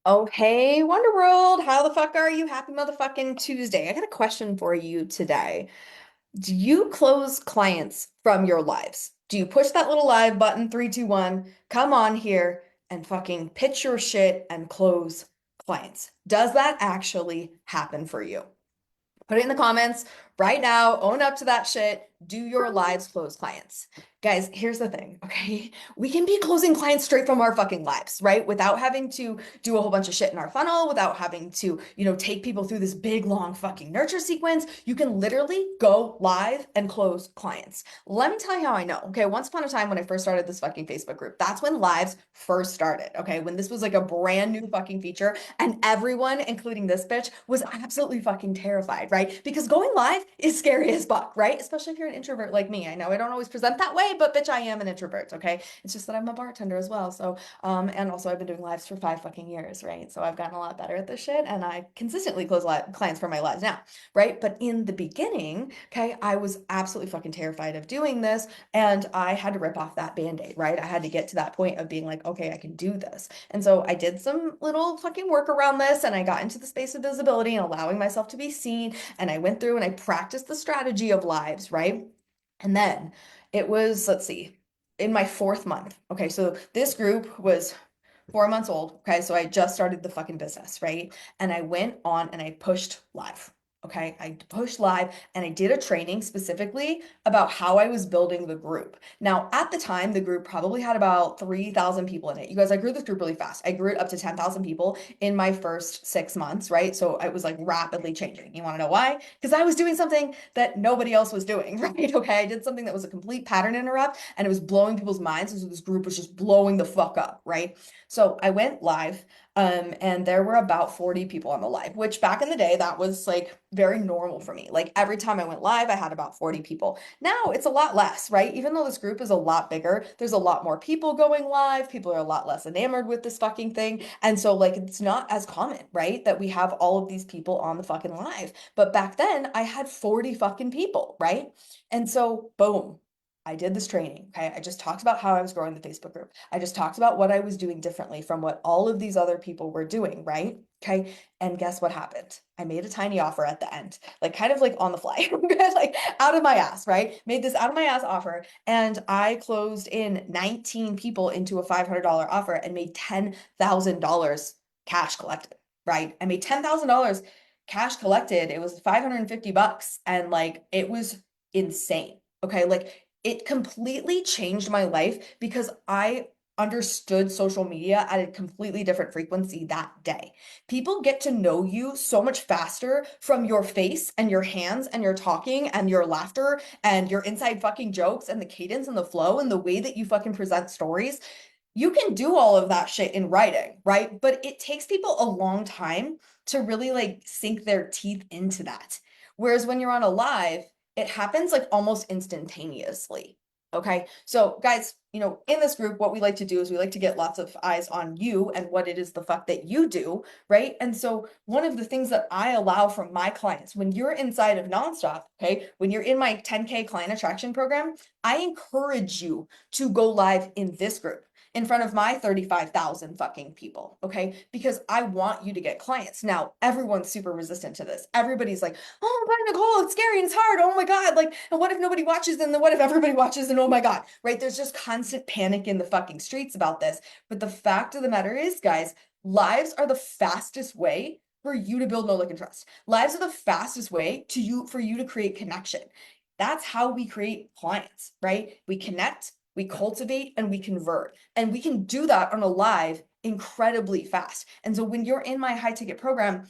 Oh, hey, Wonder World. How the fuck are you? Happy motherfucking Tuesday. I got a question for you today. Do you close clients from your lives? Do you push that little live button, three, two, one, come on here and fucking pitch your shit and close clients? Does that actually happen for you? Put it in the comments right now. Own up to that shit. Do your lives close clients? Guys, here's the thing, okay? We can be closing clients straight from our fucking lives, right? Without having to do a whole bunch of shit in our funnel, without having to, take people through this big, long fucking nurture sequence. You can literally go live and close clients. Let me tell you how I know, okay? Once upon a time when I first started this fucking Facebook group, that's when lives first started, okay? When this was like a brand new fucking feature and everyone, including this bitch, was absolutely fucking terrified, right? Because going live is scary as fuck, right? Especially if you're an introvert like me. I know I don't always present that way, but bitch, I am an introvert, okay? It's just that I'm a bartender as well. So, and also I've been doing lives for 5 fucking years, right? So I've gotten a lot better at this shit and I consistently close clients for my lives now, right? But in the beginning, okay, I was absolutely fucking terrified of doing this and I had to rip off that band-aid, right? I had to get to that point of being like, okay, I can do this. And so I did some little fucking work around this and I got into the space of visibility and allowing myself to be seen. And I went through and I practiced the strategy of lives, right? And then it was, let's see, in my fourth month. Okay, so this group was 4 months old. Okay, so I just started the fucking business, right? And I went on and I pushed live. Okay, I pushed live and I did a training specifically about how I was building the group. Now, at the time, the group probably had about 3,000 people in it. You guys, I grew this group really fast. I grew it up to 10,000 people in my first 6 months, right? So it was like rapidly changing. You want to know why? Because I was doing something that nobody else was doing, right? Okay, I did something that was a complete pattern interrupt and it was blowing people's minds. And so this group was just blowing the fuck up, right? So I went live, and there were about 40 people on the live, which back in the day, that was like very normal for me. Like every time I went live, I had about 40 people. Now it's a lot less, right? Even though this group is a lot bigger, there's a lot more people going live. People are a lot less enamored with this fucking thing. And so, like, it's not as common, right? That we have all of these people on the fucking live. But back then, I had 40 fucking people, right? And so, boom. I did this training. Okay. I just talked about how I was growing the Facebook group. I just talked about what I was doing differently from what all of these other people were doing, right? Okay. And guess what happened? I made a tiny offer at the end, like kind of like on the fly, like out of my ass, right? Made this out of my ass offer. And I closed in 19 people into a $500 offer and made $10,000 cash collected, right? I made $10,000 cash collected. It was 550 bucks. And like, it was insane. Okay. Like, it completely changed my life because I understood social media at a completely different frequency that day. People get to know you so much faster from your face and your hands and your talking and your laughter and your inside fucking jokes and the cadence and the flow and the way that you fucking present stories. You can do all of that shit in writing, right? But it takes people a long time to really like sink their teeth into that. Whereas when you're on a live, it happens like almost instantaneously. Okay. So, guys, in this group, what we like to do is we like to get lots of eyes on you and what it is the fuck that you do. Right. And so, one of the things that I allow from my clients when you're inside of Nonstop, okay, when you're in my 10K client attraction program, I encourage you to go live in this group in front of my 35,000 fucking people, okay? Because I want you to get clients. Now, everyone's super resistant to this. Everybody's like, oh, but Nicole, it's scary and it's hard. Oh my God. Like, and what if nobody watches? And then what if everybody watches? And oh my God, right? There's just constant panic in the fucking streets about this. But the fact of the matter is, guys, lives are the fastest way for you to build know, like, and trust. Lives are the fastest way for you to create connection. That's how we create clients, right? We connect, we cultivate, and we convert. And we can do that on a live incredibly fast. And so when you're in my high ticket program,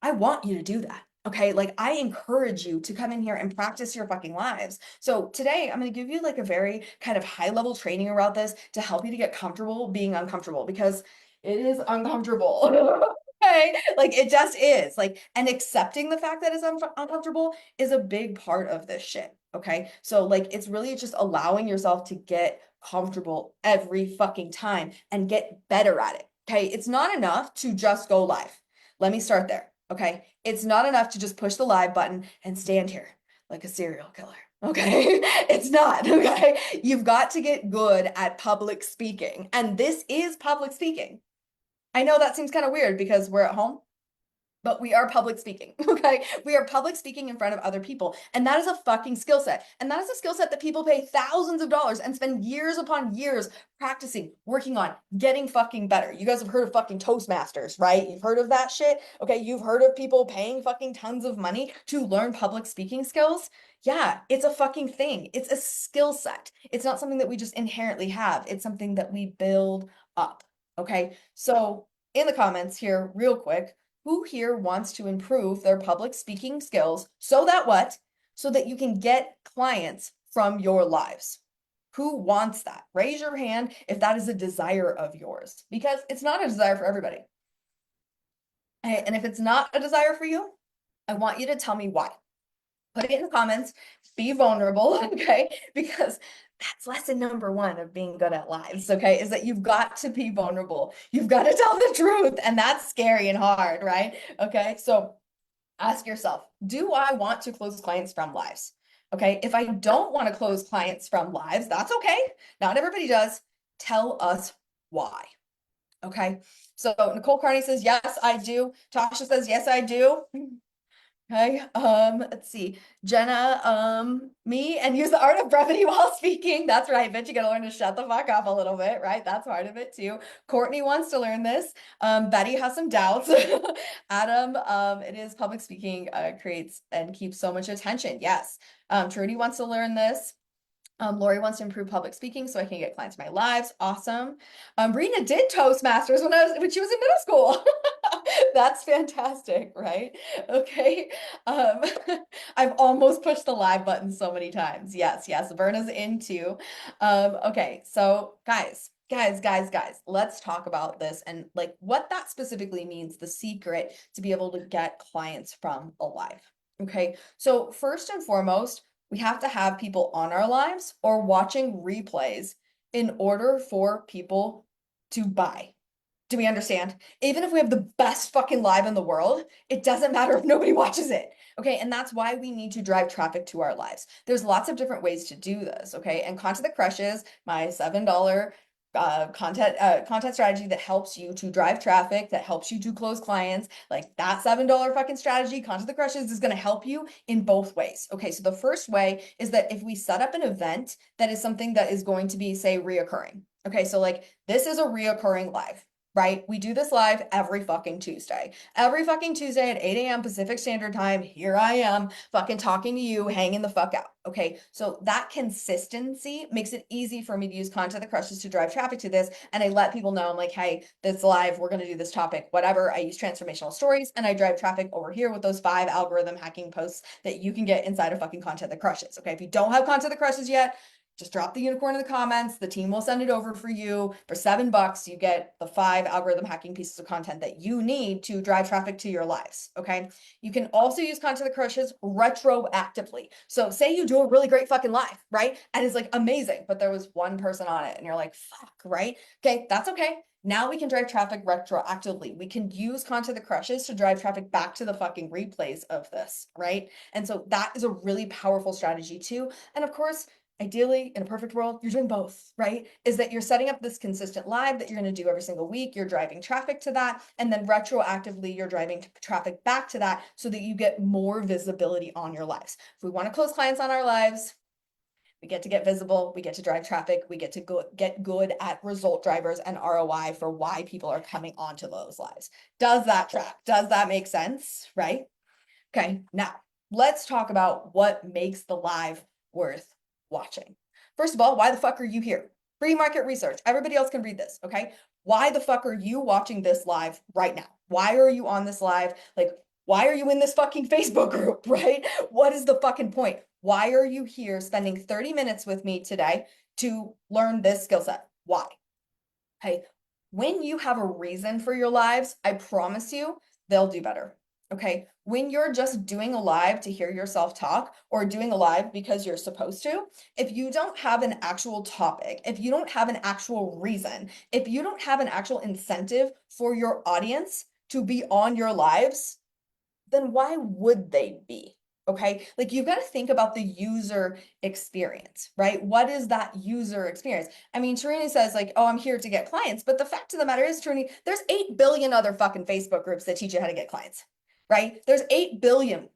I want you to do that. Okay. Like I encourage you to come in here and practice your fucking lives. So today I'm going to give you like a very kind of high level training around this to help you to get comfortable being uncomfortable because it is uncomfortable. Okay. Like it just is like, and accepting the fact that it's uncomfortable is a big part of this shit. Okay. So like, it's really just allowing yourself to get comfortable every fucking time and get better at it. Okay. It's not enough to just go live. Let me start there. Okay. It's not enough to just push the live button and stand here like a serial killer. Okay. It's not. Okay. You've got to get good at public speaking. And this is public speaking. I know that seems kind of weird because we're at home, but we are public speaking, okay? We are public speaking in front of other people. And that is a fucking skill set. And that is a skill set that people pay thousands of dollars and spend years upon years practicing, working on, getting fucking better. You guys have heard of fucking Toastmasters, right? You've heard of that shit. Okay, you've heard of people paying fucking tons of money to learn public speaking skills. Yeah, it's a fucking thing. It's a skill set. It's not something that we just inherently have. It's something that we build up. Okay, so in the comments here, real quick, who here wants to improve their public speaking skills so that what? So that you can get clients from your lives. Who wants that? Raise your hand if that is a desire of yours, because it's not a desire for everybody. And if it's not a desire for you, I want you to tell me why. Put it in the comments, be vulnerable, okay? Because that's lesson number one of being good at lives, okay? Is that you've got to be vulnerable. You've got to tell the truth, and that's scary and hard, right? Okay, so ask yourself, do I want to close clients from lives? Okay, if I don't want to close clients from lives, that's okay. Not everybody does. Tell us why. Okay, so Nicole Carney says, yes, I do. Tasha says, yes, I do. Okay, let's see. Jenna, me and use the art of brevity while speaking. That's right, bitch. You gotta learn to shut the fuck up a little bit, right? That's part of it too. Courtney wants to learn this. Betty has some doubts. Adam, it is public speaking, creates and keeps so much attention. Yes. Trudy wants to learn this. Lori wants to improve public speaking so I can get clients in my lives. Awesome. Brina did Toastmasters when she was in middle school. That's fantastic, right? Okay. Um, I've almost pushed the live button so many times. Yes, yes. Verna's in too. Okay, so guys, let's talk about this and like what that specifically means, the secret to be able to get clients from a live. Okay, so first and foremost, we have to have people on our lives or watching replays in order for people to buy. Do we understand? Even if we have the best fucking live in the world, it doesn't matter if nobody watches it. Okay. And that's why we need to drive traffic to our lives. There's lots of different ways to do this. Okay. And Content That Crushes, my $7 content strategy that helps you to drive traffic, that helps you to close clients, like that $7 fucking strategy, Content That Crushes, is going to help you in both ways. Okay, so the first way is that if we set up an event that is something that is going to be, say, reoccurring. Okay, so like this is a reoccurring live, right? We do this live every fucking Tuesday. Every fucking Tuesday at 8 a.m. Pacific Standard Time, here I am fucking talking to you, hanging the fuck out. Okay, so that consistency makes it easy for me to use Content That Crushes to drive traffic to this. And I let people know, I'm like, hey, this live, we're going to do this topic, whatever. I use transformational stories and I drive traffic over here with those 5 algorithm hacking posts that you can get inside of fucking Content That Crushes. Okay, if you don't have Content That Crushes yet, just drop the unicorn in the comments. The team will send it over for you. For $7, you get the 5 algorithm hacking pieces of content that you need to drive traffic to your lives. Okay. You can also use Content That Crushes retroactively. So say you do a really great fucking live, right? And it's like amazing, but there was one person on it and you're like, fuck, right? Okay, that's okay. Now we can drive traffic retroactively. We can use Content That Crushes to drive traffic back to the fucking replays of this, right? And so that is a really powerful strategy too. And of course, ideally, in a perfect world, you're doing both, right? Is that you're setting up this consistent live that you're going to do every single week. You're driving traffic to that. And then retroactively, you're driving traffic back to that so that you get more visibility on your lives. If we want to close clients on our lives, we get to get visible, we get to drive traffic, we get to get good at result drivers and ROI for why people are coming onto those lives. Does that track? Does that make sense? Right? Okay, now let's talk about what makes the live worth watching. First of all, why the fuck are you here? Free market research. Everybody else can read this, okay? Why the fuck are you watching this live right now? Why are you on this live? Like, why are you in this fucking Facebook group, right? What is the fucking point? Why are you here spending 30 minutes with me today to learn this skill set? Why? Hey, when you have a reason for your lives, I promise you, they'll do better. Okay. When you're just doing a live to hear yourself talk or doing a live because you're supposed to, if you don't have an actual topic, if you don't have an actual reason, if you don't have an actual incentive for your audience to be on your lives, then why would they be? Okay, like you've got to think about the user experience, right? What is that user experience? I mean, Trini says, like, oh, I'm here to get clients. But the fact of the matter is, Trini, there's 8 billion other fucking Facebook groups that teach you how to get clients, right? There's 8 billion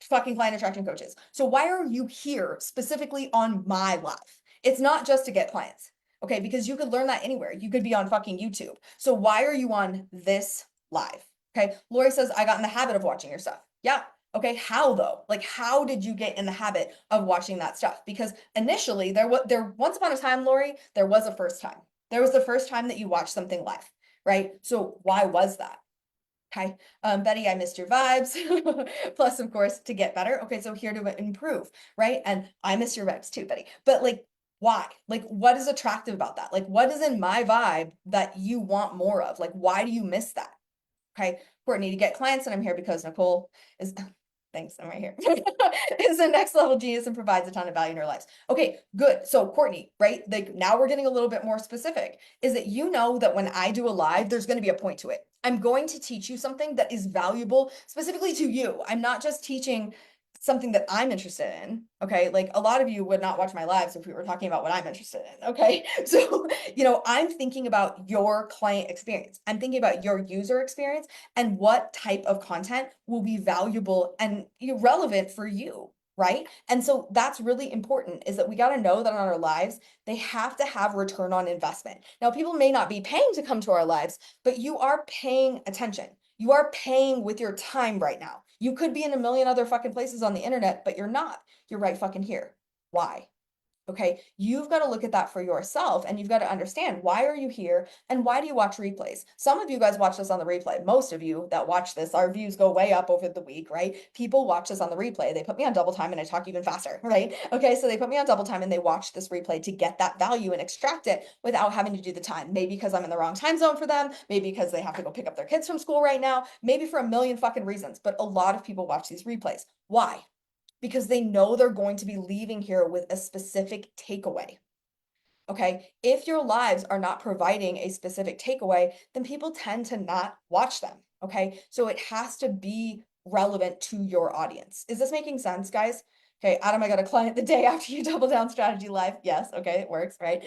fucking client attraction coaches. So why are you here specifically on my live? It's not just to get clients, okay? Because you could learn that anywhere. You could be on fucking YouTube. So why are you on this live? Okay, Lori says, I got in the habit of watching your stuff. Yeah, okay, how though? Like, how did you get in the habit of watching that stuff? Because initially, there once upon a time, Lori, there was a first time. There was the first time that you watched something live, right? So why was that? Okay, Betty, I missed your vibes. Plus, of course, to get better. Okay, so here to improve, right? And I miss your vibes too, Betty. But like, why? Like, what is attractive about that? Like, what is in my vibe that you want more of? Like, why do you miss that? Okay, Courtney, to get clients, and I'm here because Nicole is, thanks, I'm right here, is the next level genius and provides a ton of value in our lives. Okay, good. So Courtney, right? Like now we're getting a little bit more specific, is that you know that when I do a live, there's going to be a point to it. I'm going to teach you something that is valuable specifically to you. I'm not just teaching something that I'm interested in. Okay. Like a lot of you would not watch my lives if we were talking about what I'm interested in. Okay. So, I'm thinking about your client experience. I'm thinking about your user experience and what type of content will be valuable and relevant for you. Right. And so that's really important is that we got to know that on our lives, they have to have return on investment. Now, people may not be paying to come to our lives, but you are paying attention. You are paying with your time right now. You could be in a million other fucking places on the internet, but you're not. You're right fucking here. Why? Okay, you've got to look at that for yourself and you've got to understand why are you here and why do you watch replays? Some of you guys watch this on the replay. Most of you that watch this, our views go way up over the week, right? People watch this on the replay. They put me on double time and I talk even faster, right? Okay, so they put me on double time and they watch this replay to get that value and extract it without having to do the time. Maybe because I'm in the wrong time zone for them, maybe because they have to go pick up their kids from school right now, maybe for a million fucking reasons, but a lot of people watch these replays. Why? Because they know they're going to be leaving here with a specific takeaway. Okay, if your lives are not providing a specific takeaway, then people tend to not watch them. Okay, so it has to be relevant to your audience. Is this making sense, guys? Okay, Adam, I got a client the day after you double down strategy live. Yes, okay, it works, right?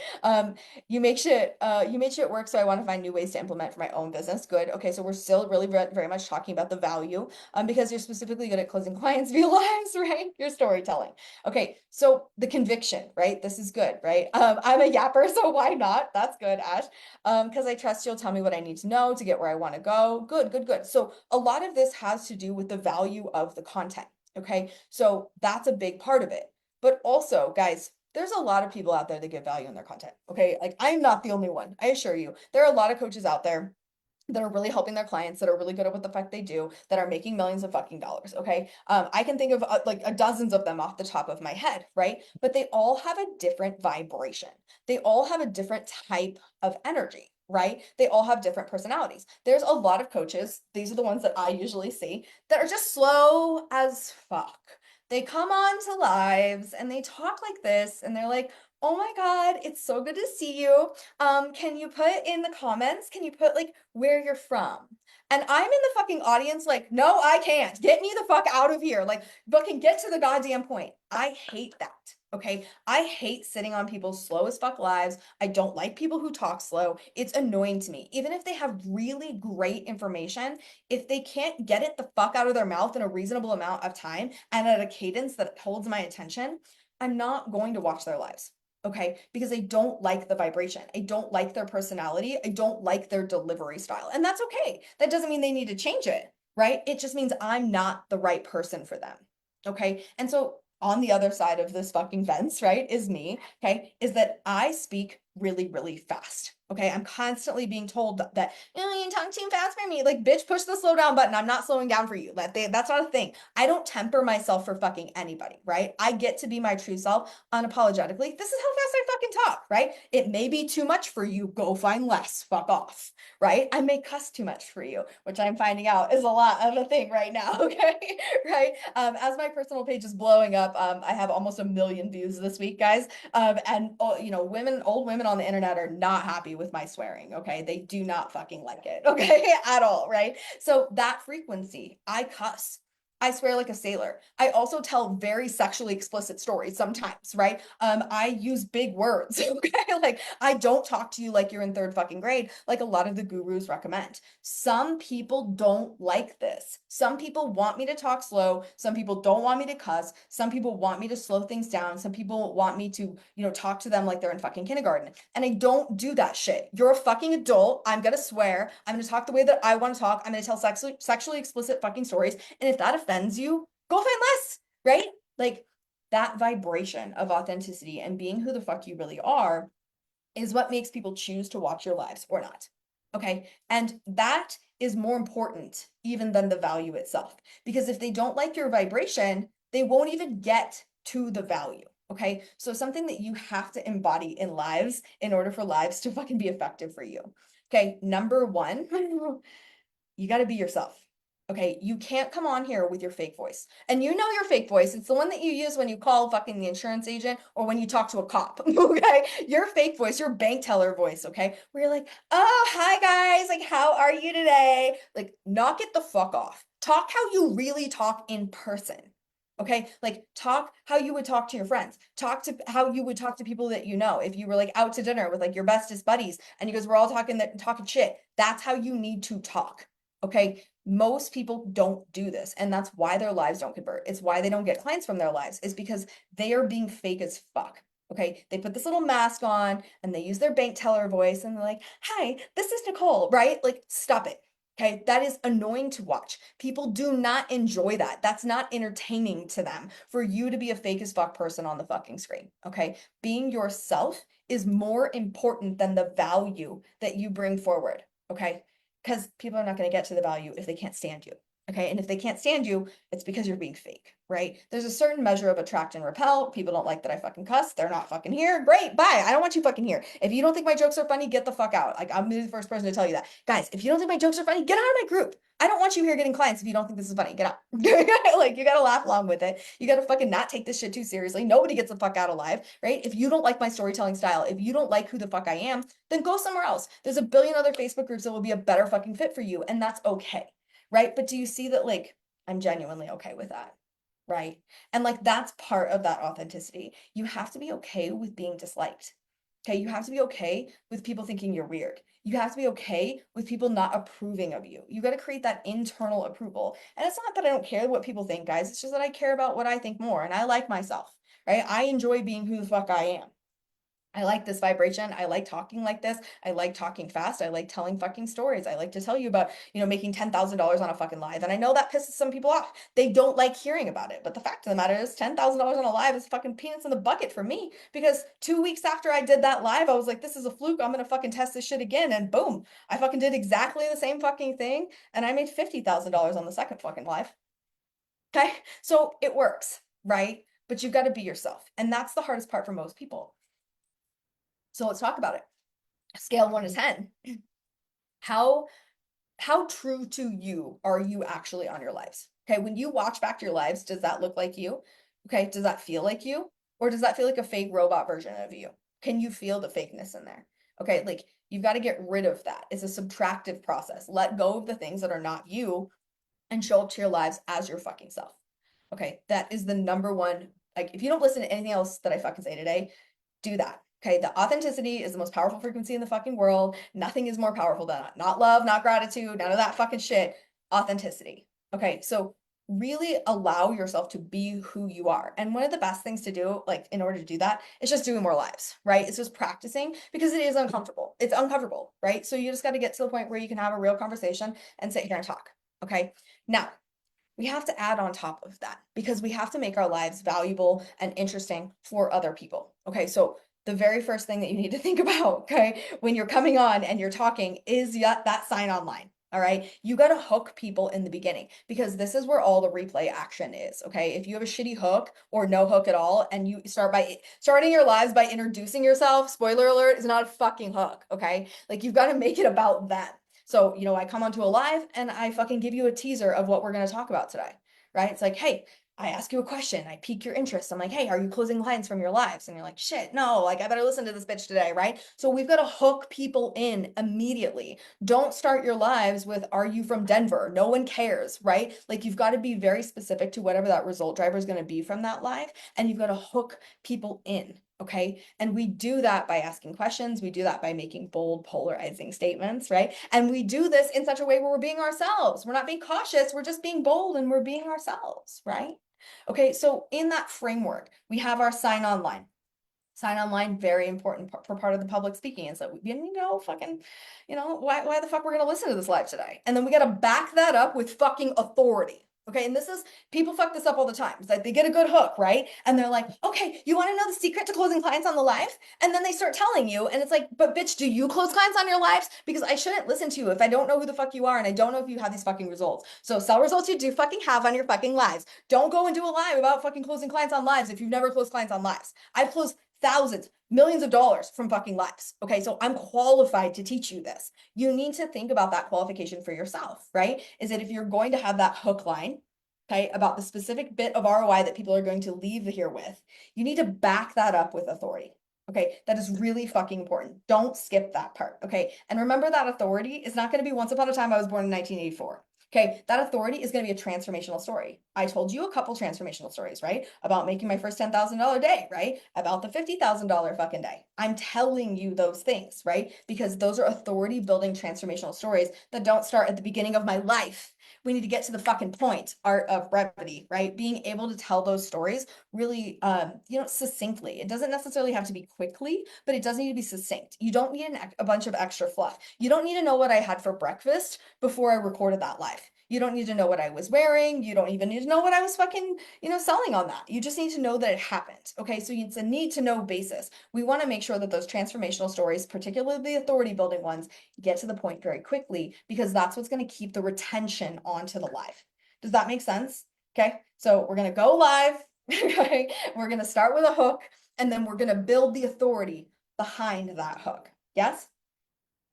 You make shit, you made shit work, so I want to find new ways to implement for my own business. Good. Okay, so we're still really very much talking about the value, because you're specifically good at closing clients via lives, right? Your storytelling. Okay, so the conviction, right? This is good, right? I'm a yapper, so why not? That's good, Ash. Because I trust you'll tell me what I need to know to get where I want to go. Good, good, good. So a lot of this has to do with the value of the content. Okay, so that's a big part of it. But also, guys, there's a lot of people out there that get value in their content. Okay, like I'm not the only one. I assure you, there are a lot of coaches out there that are really helping their clients, that are really good at what the fuck they do, that are making millions of fucking dollars. Okay. I can think of like dozens of them off the top of my head, right? But they all have a different vibration. They all have a different type of energy, right? They all have different personalities. There's a lot of coaches, these are the ones that I usually see, that are just slow as fuck. They come on to lives and they talk like this and they're like, oh my God, it's so good to see you. Can you put in the comments, can you put like where you're from? And I'm in the fucking audience like, no, I can't. Get me the fuck out of here. Like, fucking get to the goddamn point. I hate that. Okay. I hate sitting on people's slow as fuck lives. I don't like people who talk slow. It's annoying to me. Even if they have really great information, if they can't get it the fuck out of their mouth in a reasonable amount of time and at a cadence that holds my attention, I'm not going to watch their lives. Okay, because I don't like the vibration. I don't like their personality. I don't like their delivery style. And that's okay. That doesn't mean they need to change it, right? It just means I'm not the right person for them. Okay. And so on the other side of this fucking fence, right, is me. Okay. Is that I speak really, really fast. Okay. I'm constantly being told that, oh, you talk too fast for me. Like, bitch, push the slow down button. I'm not slowing down for you. That's not a thing. I don't temper myself for fucking anybody, right? I get to be my true self unapologetically. This is how fast I fucking talk, right? It may be too much for you. Go find less. Fuck off, right? I may cuss too much for you, which I'm finding out is a lot of a thing right now, okay? Right? As my personal page is blowing up, I have almost 1 million views this week, guys. And old women on the internet are not happy with my swearing, okay? They do not fucking like it, okay? At all, right? So that frequency, I cuss. I swear like a sailor. I also tell very sexually explicit stories sometimes, right? I use big words, okay? Like I don't talk to you like you're in third fucking grade, like a lot of the gurus recommend. Some people don't like this. Some people want me to talk slow. Some people don't want me to cuss. Some people want me to slow things down. Some people want me to, talk to them like they're in fucking kindergarten. And I don't do that shit. You're a fucking adult. I'm gonna swear. I'm gonna talk the way that I want to talk. I'm gonna tell sexually explicit fucking stories. And if that offends you, go find less, right? Like that vibration of authenticity and being who the fuck you really are is what makes people choose to watch your lives or not. Okay. And that is more important even than the value itself. Because if they don't like your vibration, they won't even get to the value. Okay. So something that you have to embody in lives in order for lives to fucking be effective for you. Okay. Number one, you got to be yourself. Okay, you can't come on here with your fake voice. And you know your fake voice. It's the one that you use when you call fucking the insurance agent or when you talk to a cop. Okay, your fake voice, your bank teller voice. Okay, where you're like, oh, hi guys, like, how are you today? Like, knock it the fuck off. Talk how you really talk in person. Okay, like talk how you would talk to your friends. Talk to how you would talk to people that you know. If you were like out to dinner with like your bestest buddies and you guys were all talking shit, that's how you need to talk. Okay, most people don't do this, and that's why their lives don't convert. It's why they don't get clients from their lives, is because they are being fake as fuck. Okay, they put this little mask on and they use their bank teller voice and they're like, hi, this is Nicole, right? Like, stop it. Okay, that is annoying to watch. People do not enjoy that. That's not entertaining to them for you to be a fake as fuck person on the fucking screen. Okay, being yourself is more important than the value that you bring forward. Okay, because people are not going to get to the value if they can't stand you. Okay. And if they can't stand you, it's because you're being fake, right? There's a certain measure of attract and repel. People don't like that I fucking cuss. They're not fucking here. Great. Bye. I don't want you fucking here. If you don't think my jokes are funny, get the fuck out. Like, I'm the first person to tell you that. Guys, if you don't think my jokes are funny, get out of my group. I don't want you here getting clients if you don't think this is funny. Get out. Like, you gotta laugh along with it. You gotta fucking not take this shit too seriously. Nobody gets the fuck out alive, right? If you don't like my storytelling style, if you don't like who the fuck I am, then go somewhere else. There's a billion other Facebook groups that will be a better fucking fit for you, and that's okay, right? But do you see that, like, I'm genuinely okay with that, right? And like, that's part of that authenticity. You have to be okay with being disliked. Okay, you have to be okay with people thinking you're weird. You have to be okay with people not approving of you. You got to create that internal approval. And it's not that I don't care what people think, guys. It's just that I care about what I think more and I like myself, right? I enjoy being who the fuck I am. I like this vibration. I like talking like this. I like talking fast. I like telling fucking stories. I like to tell you about, making $10,000 on a fucking live. And I know that pisses some people off. They don't like hearing about it. But the fact of the matter is $10,000 on a live is fucking peanuts in the bucket for me. Because 2 weeks after I did that live, I was like, this is a fluke. I'm going to fucking test this shit again. And boom, I fucking did exactly the same fucking thing. And I made $50,000 on the second fucking live. Okay. So it works, right? But you've got to be yourself. And that's the hardest part for most people. So let's talk about it. Scale 1 to 10. How how true to you are you actually on your lives? Okay, when you watch back your lives, does that look like you? Okay, does that feel like you? Or does that feel like a fake robot version of you? Can you feel the fakeness in there? Okay, like you've got to get rid of that. It's a subtractive process. Let go of the things that are not you and show up to your lives as your fucking self. Okay, that is the number one. Like, if you don't listen to anything else that I fucking say today, do that. Okay, the authenticity is the most powerful frequency in the fucking world. Nothing is more powerful than that. Not love, not gratitude, none of that fucking shit. Authenticity. Okay, so really allow yourself to be who you are. And one of the best things to do, like in order to do that, is just doing more lives, right? It's just practicing because it is uncomfortable. It's uncomfortable, right? So you just got to get to the point where you can have a real conversation and sit here and talk. Okay, now we have to add on top of that because we have to make our lives valuable and interesting for other people. Okay, so the very first thing that you need to think about, okay, when you're coming on and you're talking is that sign online. All right, you got to hook people in the beginning because this is where all the replay action is. Okay, if you have a shitty hook or no hook at all, and you start by starting your lives by introducing yourself, spoiler alert, is not a fucking hook. Okay, like you've got to make it about them. So, I come onto a live and I fucking give you a teaser of what we're going to talk about today, right? It's like, hey, I ask you a question, I pique your interest. I'm like, hey, are you closing clients from your lives? And you're like, shit, no, like I better listen to this bitch today, right? So we've got to hook people in immediately. Don't start your lives with, are you from Denver? No one cares, right? Like you've got to be very specific to whatever that result driver is going to be from that live, and you've got to hook people in. Okay. And we do that by asking questions. We do that by making bold, polarizing statements, right? And we do this in such a way where we're being ourselves. We're not being cautious. We're just being bold and we're being ourselves, right? Okay, so in that framework, we have our sign on line. Sign on line, very important for part of the public speaking. Is that we didn't know fucking, why the fuck we're gonna listen to this live today? And then we gotta back that up with fucking authority. Okay, and this is people fuck this up all the time. It's like they get a good hook, right? And they're like, okay, you want to know the secret to closing clients on the live? And then they start telling you, and it's like, but bitch, do you close clients on your lives? Because I shouldn't listen to you if I don't know who the fuck you are and I don't know if you have these fucking results. So sell results you do fucking have on your fucking lives. Don't go and do a live about fucking closing clients on lives if you've never closed clients on lives. I've closed thousands, millions of dollars from fucking lives. Okay, so I'm qualified to teach you this. You need to think about that qualification for yourself, right? Is that if you're going to have that hook line, okay, about the specific bit of ROI that people are going to leave here with, you need to back that up with authority. Okay, that is really fucking important. Don't skip that part. Okay, and remember that authority is not going to be once upon a time I was born in 1984. Okay, that authority is going to be a transformational story. I told you a couple transformational stories, right? About making my first $10,000 day, right? About the $50,000 fucking day. I'm telling you those things, right? Because those are authority building transformational stories that don't start at the beginning of my life. We need to get to the fucking point, art of brevity, right? Being able to tell those stories really, succinctly. It doesn't necessarily have to be quickly, but it does need to be succinct. You don't need a bunch of extra fluff. You don't need to know what I had for breakfast before I recorded that live. You don't need to know what I was wearing. You don't even need to know what I was fucking, selling on that. You just need to know that it happened. Okay. So it's a need to know basis. We want to make sure that those transformational stories, particularly the authority building ones, get to the point very quickly because that's what's going to keep the retention onto the live. Does that make sense? Okay. So we're going to go live. Okay. We're going to start with a hook and then we're going to build the authority behind that hook. Yes?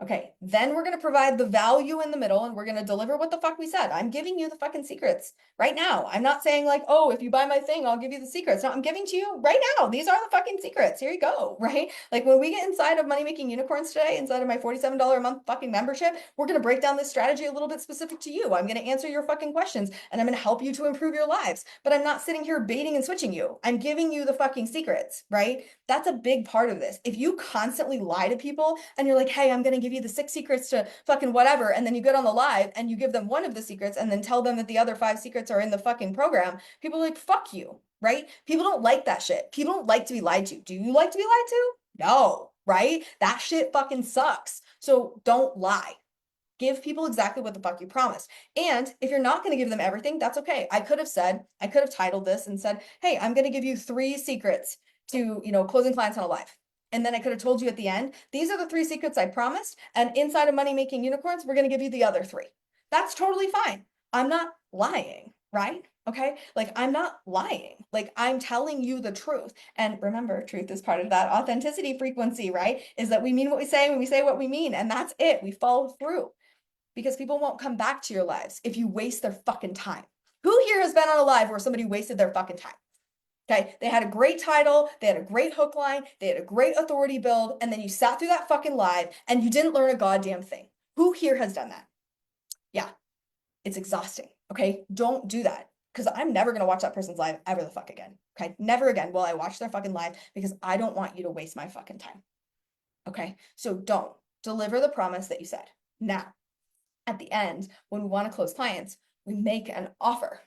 Okay, then we're going to provide the value in the middle and we're going to deliver what the fuck we said. I'm giving you the fucking secrets right now. I'm not saying like, oh, if you buy my thing, I'll give you the secrets. No, I'm giving to you right now. These are the fucking secrets. Here you go, right? Like when we get inside of Money Making Unicorns today, inside of my $47 a month fucking membership, we're going to break down this strategy a little bit specific to you. I'm going to answer your fucking questions and I'm going to help you to improve your lives. But I'm not sitting here baiting and switching you. I'm giving you the fucking secrets, right? That's a big part of this. If you constantly lie to people and you're like, hey, I'm going to give you the 6 secrets to fucking whatever, and then you get on the live and you give them one of the secrets and then tell them that the other 5 secrets are in the fucking program, people are like, fuck you, right? People don't like that shit. People don't like to be lied to. Do you like to be lied to? No, right? That shit fucking sucks. So don't lie. Give people exactly what the fuck you promised. And if you're not going to give them everything, that's okay. I could have titled this and said, hey, I'm going to give you 3 secrets to, closing clients on a live. And then I could have told you at the end, these are the 3 secrets I promised. And inside of Money Making Unicorns, we're going to give you the other 3. That's totally fine. I'm not lying, right? Okay. Like I'm not lying. Like I'm telling you the truth. And remember, truth is part of that authenticity frequency, right? Is that we mean what we say when we say what we mean. And that's it. We follow through because people won't come back to your lives if you waste their fucking time. Who here has been on a live where somebody wasted their fucking time? Okay, they had a great title, they had a great hook line, they had a great authority build, and then you sat through that fucking live and you didn't learn a goddamn thing. Who here has done that? Yeah, it's exhausting. Okay, don't do that because I'm never gonna watch that person's live ever the fuck again. Okay, never again will I watch their fucking live because I don't want you to waste my fucking time. Okay, so don't deliver the promise that you said. Now, at the end, when we want to close clients, we make an offer.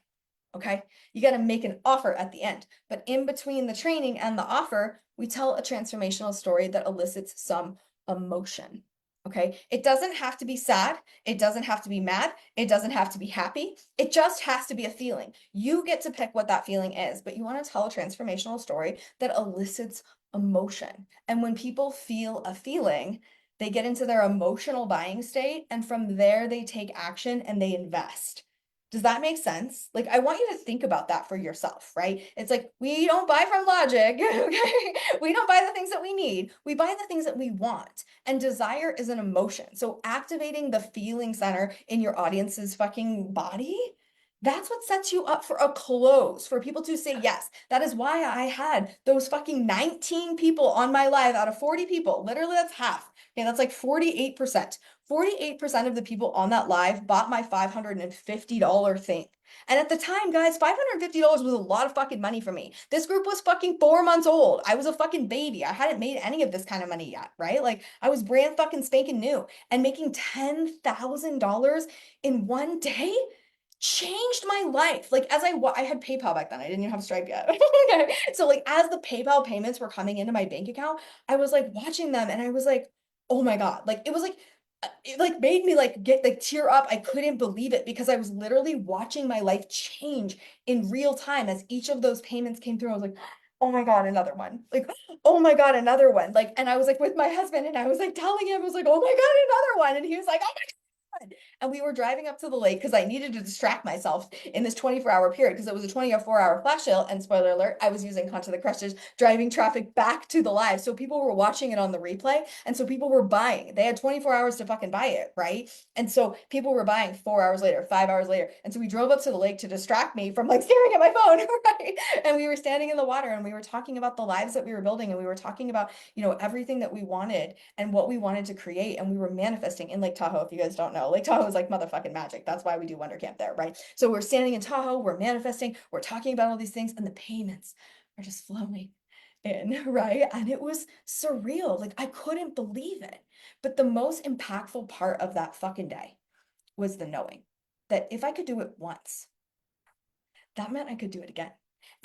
Okay, you got to make an offer at the end, but in between the training and the offer, we tell a transformational story that elicits some emotion. Okay, it doesn't have to be sad, it doesn't have to be mad, it doesn't have to be happy, it just has to be a feeling. You get to pick what that feeling is, but you want to tell a transformational story that elicits emotion. And when people feel a feeling, they get into their emotional buying state, and from there, they take action and they invest. Does that make sense? Like, I want you to think about that for yourself, right? It's like, we don't buy from logic, okay? We don't buy the things that we need. We buy the things that we want. And desire is an emotion. So activating the feeling center in your audience's fucking body That's what sets you up for a close, for people to say yes. That is why I had those fucking 19 people on my live out of 40 people. Literally, that's half. Okay, that's like 48%. 48% of the people on that live bought my $550 thing. And at the time, guys, $550 was a lot of fucking money for me. This group was fucking 4 months old. I was a fucking baby. I hadn't made any of this kind of money yet, right? Like, I was brand fucking spanking new. And making $10,000 in one day changed my life. Like I had PayPal back then. I didn't even have Stripe yet. Okay. So like as the PayPal payments were coming into my bank account, I was like watching them and I was like, "Oh my God." Like it was like it like made me like get like tear up. I couldn't believe it because I was literally watching my life change in real time as each of those payments came through. I was like, "Oh my God, another one." Like, "Oh my God, another one." Like and I was like with my husband and I was like telling him I was like, "Oh my God, another one." And he was like, "Oh and we were driving up to the lake because I needed to distract myself in this 24-hour period because it was a 24-hour flash sale. And spoiler alert, I was using Content the Crushes, driving traffic back to the live. So people were watching it on the replay. And so people were buying. They had 24 hours to fucking buy it, right? And so people were buying 4 hours later, 5 hours later. And so we drove up to the lake to distract me from like staring at my phone, right? And we were standing in the water and we were talking about the lives that we were building and we were talking about, everything that we wanted and what we wanted to create. And we were manifesting in Lake Tahoe. If you guys don't know, Lake Tahoe is like motherfucking magic. That's why we do Wonder Camp there, right? So we're standing in Tahoe, we're manifesting, we're talking about all these things, and the payments are just flowing in, right? And it was surreal. Like I couldn't believe it. But the most impactful part of that fucking day was the knowing that if I could do it once, that meant I could do it again.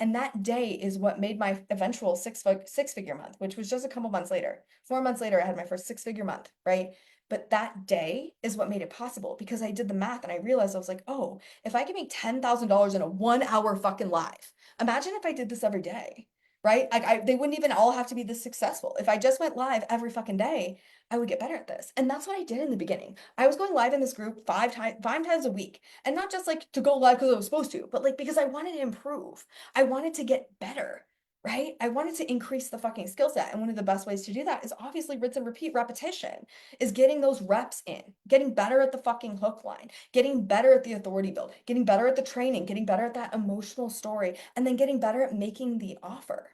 And that day is what made my eventual six-figure month, which was just a couple months later. 4 months later, I had my first six-figure month, right? But that day is what made it possible because I did the math and I realized I was like, oh, if I can make $10,000 in a 1 hour fucking live, imagine if I did this every day, right? Like they wouldn't even all have to be this successful. If I just went live every fucking day, I would get better at this. And that's what I did in the beginning. I was going live in this group five times a week. And not just like to go live because I was supposed to, but like because I wanted to improve. I wanted to get better, right? I wanted to increase the fucking skill set. And one of the best ways to do that is obviously rinse and repeat repetition, is getting those reps in, getting better at the fucking hook line, getting better at the authority build, getting better at the training, getting better at that emotional story, and then getting better at making the offer.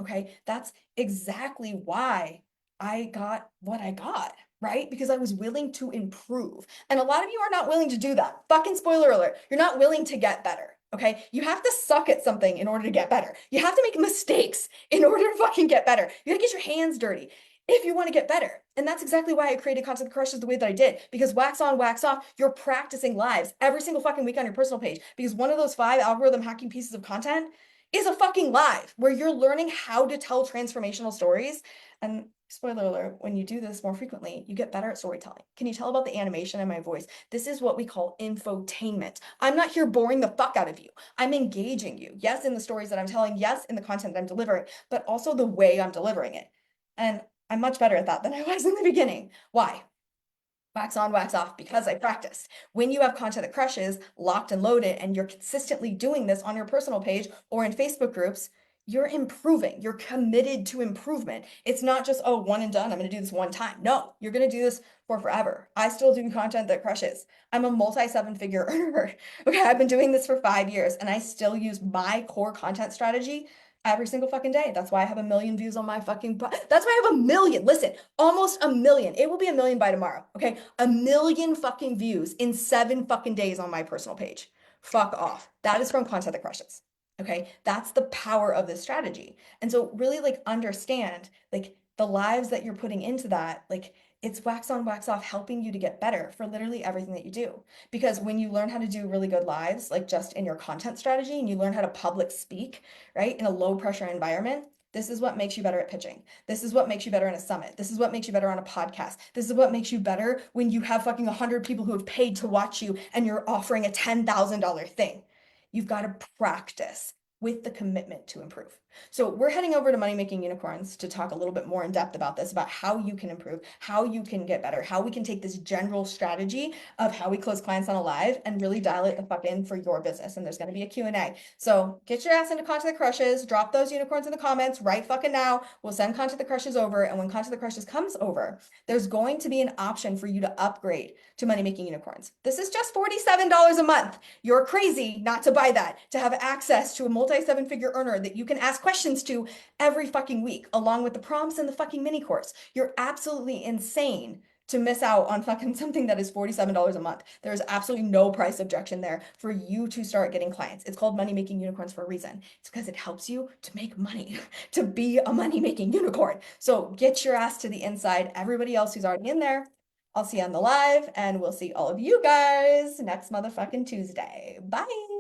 Okay, that's exactly why I got what I got, right? Because I was willing to improve. And a lot of you are not willing to do that. Fucking spoiler alert. You're not willing to get better. Okay, you have to suck at something in order to get better. You have to make mistakes in order to fucking get better. You gotta get your hands dirty if you want to get better. And that's exactly why I created Content Crushes the way that I did. Because wax on, wax off, you're practicing lives every single fucking week on your personal page. Because one of those 5 algorithm hacking pieces of content is a fucking live where you're learning how to tell transformational stories. And spoiler alert, when you do this more frequently, you get better at storytelling. Can you tell about the animation in my voice? This is what we call infotainment. I'm not here boring the fuck out of you. I'm engaging you. Yes, in the stories that I'm telling, yes, in the content that I'm delivering, but also the way I'm delivering it. And I'm much better at that than I was in the beginning. Why? Wax on, wax off, because I practiced. When you have content that crushes, locked and loaded, and you're consistently doing this on your personal page or in Facebook groups, you're improving. You're committed to improvement. It's not just, oh, one and done. I'm going to do this one time. No, you're going to do this for forever. I still do content that crushes. I'm a multi seven-figure earner. Okay, I've been doing this for 5 years and I still use my core content strategy every single fucking day. That's why I have a million views on my fucking, that's why I have a million. Listen, almost a million. It will be a million by tomorrow. Okay. A million fucking views in 7 fucking days on my personal page. Fuck off. That is from content that crushes. Okay. That's the power of this strategy. And so really like understand like the lives that you're putting into that, like it's wax on, wax off, helping you to get better for literally everything that you do. Because when you learn how to do really good lives, like just in your content strategy and you learn how to public speak, right, in a low pressure environment, this is what makes you better at pitching. This is what makes you better in a summit. This is what makes you better on a podcast. This is what makes you better when you have fucking 100 people who have paid to watch you and you're offering a $10,000 thing. You've got to practice with the commitment to improve. So we're heading over to Money Making Unicorns to talk a little bit more in depth about this, about how you can improve, how you can get better, how we can take this general strategy of how we close clients on a live and really dial it the fuck in for your business. And there's going to be a Q&A. So get your ass into Content the Crushes, drop those unicorns in the comments right fucking now. We'll send Content the Crushes over. And when Content the Crushes comes over, there's going to be an option for you to upgrade to Money Making Unicorns. This is just $47 a month. You're crazy not to buy that, to have access to a multi seven figure earner that you can ask questions to every fucking week, along with the prompts and the fucking mini course. You're absolutely insane to miss out on fucking something that is $47 a month. There's absolutely no price objection there for you to start getting clients. It's called Money Making Unicorns for a reason. It's because it helps you to make money, to be a money making unicorn. So get your ass to the inside. Everybody else who's already in there, I'll see you on the live, and we'll see all of you guys next motherfucking Tuesday. Bye.